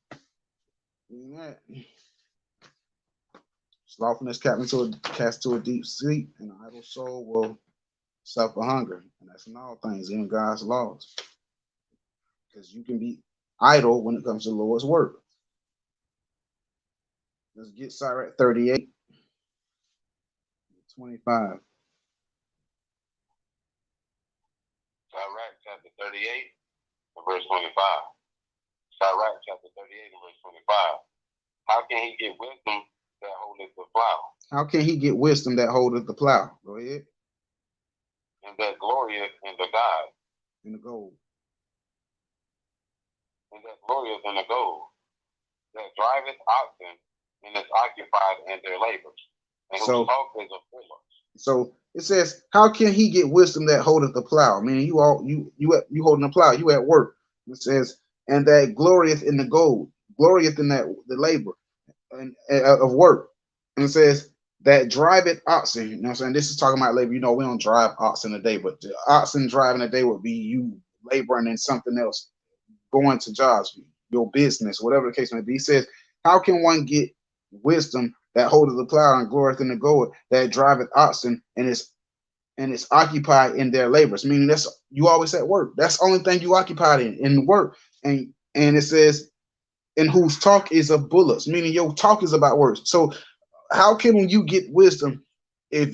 slothfulness cast to a deep sleep, and the idle soul will suffer hunger. And that's in all things, in God's laws. because you can be idle when it comes to the Lord's work. Let's get Sirach 38, 25. Sirach chapter 38 and verse 25. Sirach chapter 38 and verse 25. How can he get wisdom that holdeth the plow? How can he get wisdom that holdeth the plow? Go ahead. And that glorieth in the God. In the gold. And that glorieth in the gold. That driveth oxen and is occupied in their labors. And So- whose talk is a fuller. So it says, how can he get wisdom that holdeth the plow? Meaning you holding the plow, you at work. It says, and that glorieth in the gold, glorieth in that the labor and of work. And it says that driveth oxen. You know what I'm saying? This is talking about labor. You know, we don't drive oxen a day, but the oxen driving a day would be you laboring in something else, going to jobs, your business, whatever the case may be. He says, how can one get wisdom that holdeth the plow and glorieth in the gold, that driveth oxen and is occupied in their labors? Meaning that's you always at work. That's the only thing you occupied in work. And it says, and whose talk is of bullocks, meaning your talk is about works. So how can you get wisdom if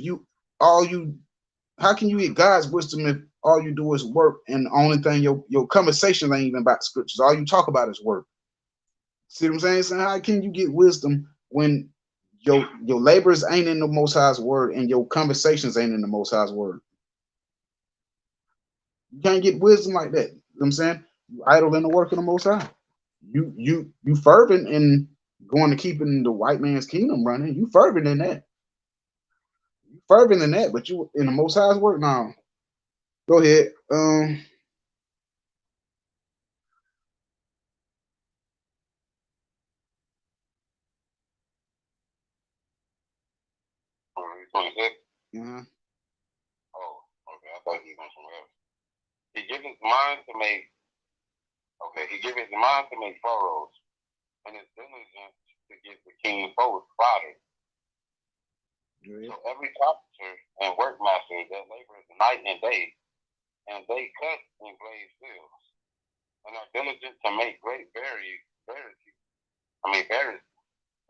how can you get God's wisdom if all you do is work and the only thing your conversation ain't even about the scriptures? All you talk about is work. See what I'm saying? So how can you get wisdom when your labors ain't in the Most High's word and your conversations ain't in the Most High's word? You can't get wisdom like that. You know what I'm saying? You idle in the work of the Most High. You fervent in going to keeping the white man's kingdom running. You fervent in that. You fervent in that, but you in the Most High's work now. Go ahead. 26. Uh-huh. Oh, okay. I thought you was going somewhere else. He giveth his mind to make. Okay, he giveth his mind to make furrows, and his diligence to give the king fodder. So every carpenter and workmaster that labors night and day, and they cut and glaze fields, and are diligent to make great berries,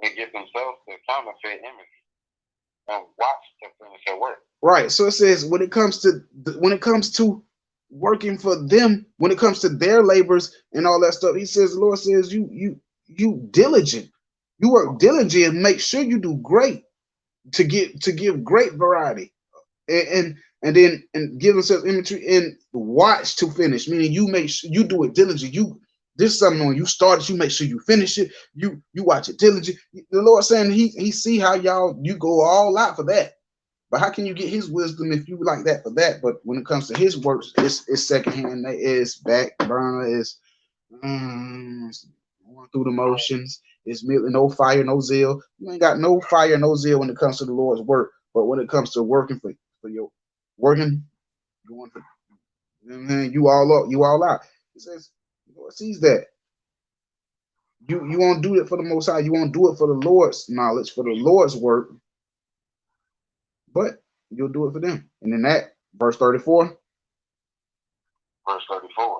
and give themselves to counterfeit images, and watch to finish their work. Right. So it says when it comes to working for them, when it comes to their labors and all that stuff, he says, the Lord says, you diligent, you work diligently and make sure you do great to give great variety and then give themselves imagery and watch to finish, meaning you make sure you do it diligently. This something when you start it, you make sure you finish it. You watch it diligently. The Lord saying he see how you go all out for that. But how can you get his wisdom if you like that for that? But when it comes to his works, it's secondhand, it's back burner, it's going through the motions. It's no fire, no zeal. You ain't got no fire, no zeal when it comes to the Lord's work. But when it comes to working for your working, going for, you all up, you all out. It says, the Lord sees that. You won't do it for the Most High. You won't do it for the Lord's knowledge, for the Lord's work. But you'll do it for them. And then that, verse 34. Verse 34.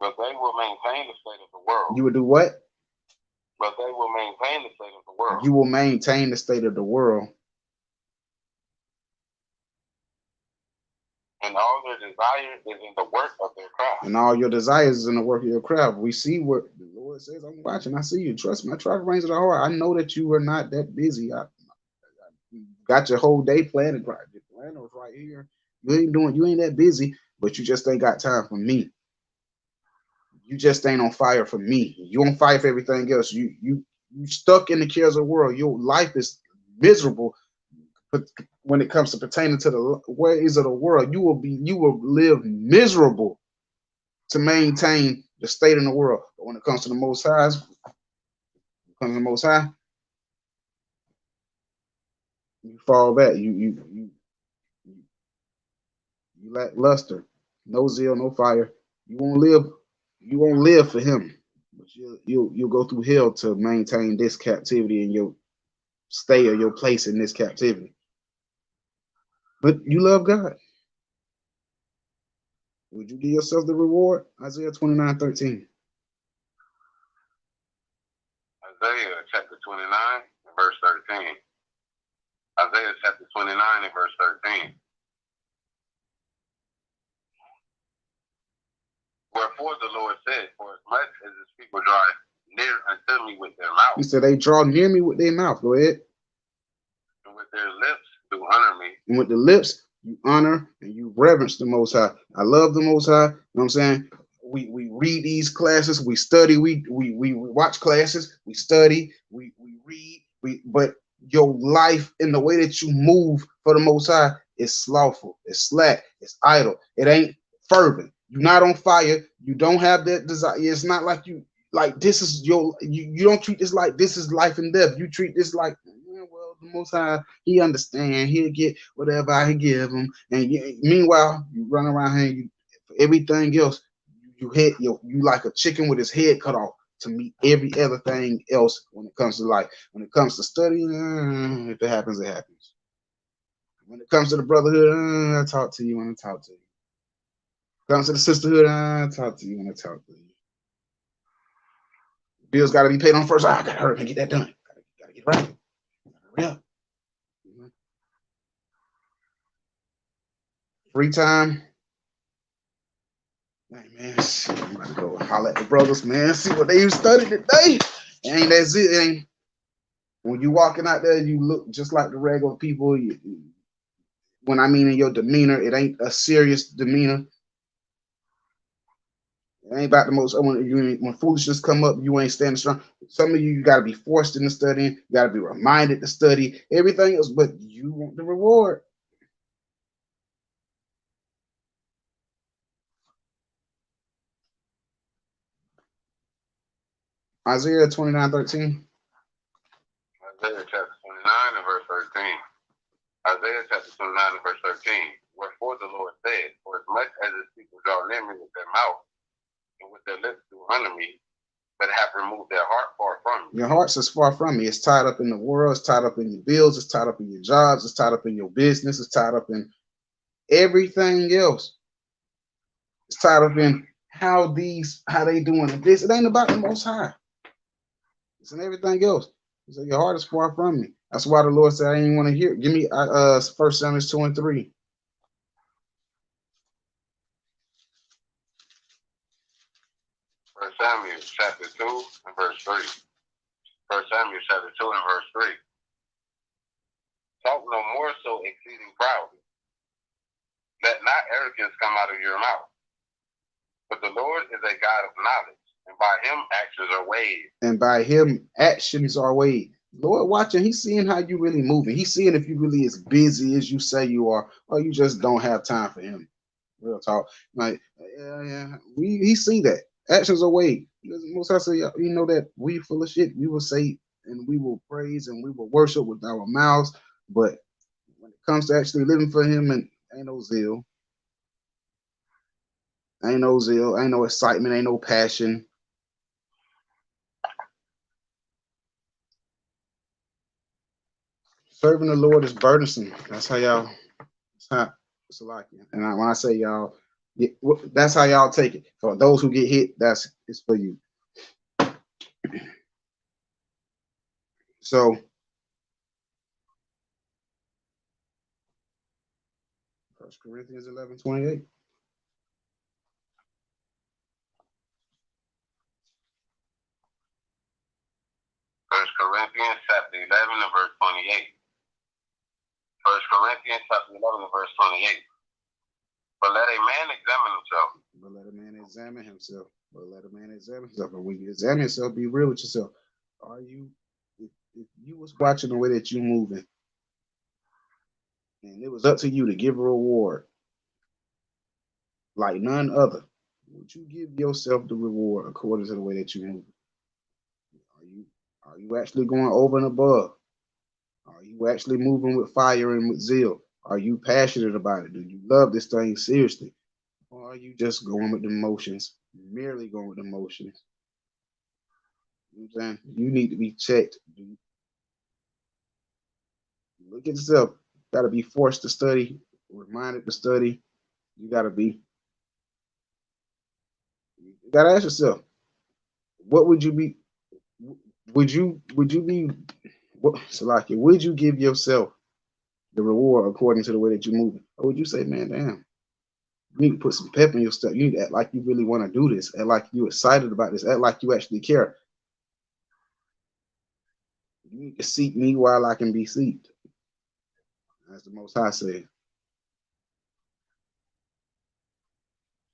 But they will maintain the state of the world. You will do what? But they will maintain the state of the world. You will maintain the state of the world. And all their desire is in the work of their craft. And all your desires is in the work of your craft. We see what the Lord says. I'm watching. I see you. Trust me. I try to range of the heart. I know that you are not that busy. I got your whole day planned. Your plan was right here. You ain't that busy, but you just ain't got time for me. You just ain't on fire for me. You on fire for everything else. You stuck in the cares of the world. Your life is miserable. But when it comes to pertaining to the ways of the world, you will live miserable to maintain the state in the world. But when it comes to the Most High, you fall back. You lack luster, no zeal, no fire. You won't live for him. But you'll go through hell to maintain this captivity and your stay or your place in this captivity. But you love God. Would you give yourself the reward? Isaiah 29:13. Isaiah chapter 29 and verse 13. Isaiah chapter 29 and verse 13. Wherefore the Lord said, for as much as his people draw near unto me with their He mouth, said they draw near me with their mouth. Go ahead. and with their lips do honor me, And with the lips, you honor and you reverence the Most High. I love the Most High. You know what I'm saying? We read these classes, we study, we watch classes, we study, we read, but your life in the way that you move for the Most High is slothful, it's slack, it's idle, it ain't fervent. You're not on fire, you don't have that desire. It's not like you like this is you don't treat this like this is life and death. You treat this like well, the Most High, he understand, he'll get whatever I give him. And meanwhile, you run around here, you everything else you like a chicken with his head cut off to meet every other thing else when it comes to life. When it comes to studying, if it happens, it happens. When it comes to the brotherhood, I talk to you when I talk to you. When it comes to the sisterhood, I talk to you when I talk to you. Bills got to be paid on first. I gotta hurry and get that done. Gotta get right. Hurry up. Free time. Hey man, I'm about to go holler at the brothers, man. See what they studied today. Ain't that's it? Ain't when you walking out there, you look just like the regular people. When I mean in your demeanor, it ain't a serious demeanor. It ain't about the most. When foolishness come up, you ain't standing strong. Some of you got to be forced into studying. You got to be reminded to study everything else, but you want the reward. Isaiah 29:13. Isaiah chapter 29 and verse 13. Isaiah chapter 29 and verse 13. Wherefore the Lord said, for as much as his people draw near me with their mouth, and with their lips do honor me, but have removed their heart far from me. Your heart's as far from me. It's tied up in the world. It's tied up in your bills. It's tied up in your jobs. It's tied up in your business. It's tied up in everything else. It's tied up in how they doing this. It ain't about the Most High. It's in everything else. So your heart is far from me. That's why the Lord said, I didn't want to hear. Give me 1 Samuel 2 and 3. First Samuel chapter 2 and verse 3. First Samuel chapter 2 and verse 3. Talk no more so exceeding proudly. Let not arrogance come out of your mouth. But the Lord is a God of knowledge, and by him actions are weighed. And by him actions are weighed. Lord watching, he's seeing how you really moving. He's seeing if you really as busy as you say you are, or you just don't have time for him. Real talk. Like, he see that. Actions are weighed. Most I say, you know that we full of shit. We will say and we will praise and we will worship with our mouths, but when it comes to actually living for him, and ain't no zeal, ain't no excitement, ain't no passion. Serving the Lord is burdensome. That's how y'all. It's like, and when I say y'all, that's how y'all take it. For those who get hit, it's for you. So, 1 Corinthians 11:28. First Corinthians chapter 11 and verse 28. First Corinthians chapter 11 and verse 28. But let a man examine himself. But let a man examine himself. But let a man examine himself. And when you examine yourself, be real with yourself. Are you, if you was watching the way that you moving, and it was up to you to give a reward like none other, would you give yourself the reward according to the way that you move? Are you actually going over and above? Are you actually moving with fire and with zeal? Are you passionate about it? Do you love this thing seriously? Or are you just going with the motions, merely going with the motions? You know what I'm saying? You need to be checked. Look at yourself. Got to be forced to study, reminded to study. You got to be. You gotta ask yourself, what would you be? Would you be? What, Salaki, would you give yourself the reward according to the way that you're moving? Or would you say, man, damn, you need to put some pep in your stuff. You need to act like you really want to do this. Act like you're excited about this. Act like you actually care. You need to seek me while I can be seeked. That's the most high said.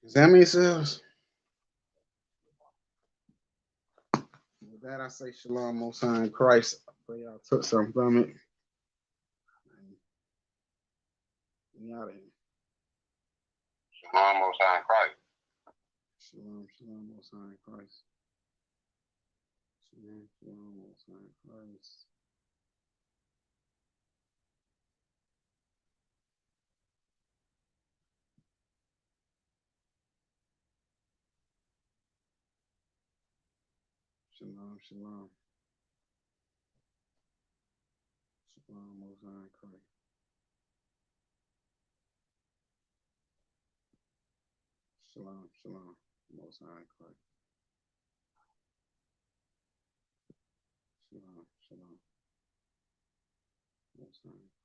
Examine yourselves. With that, I say shalom, most high in Christ. I pray y'all took something from it. We out of here. Shalom, Most High in Christ. Shalom, shalom, most high in Christ. Shalom, shalom, most high in Christ. Shalom, shalom. Shalom, most high in Christ. Shalom, shalom, most high in Christ. Shalom, shalom, most high.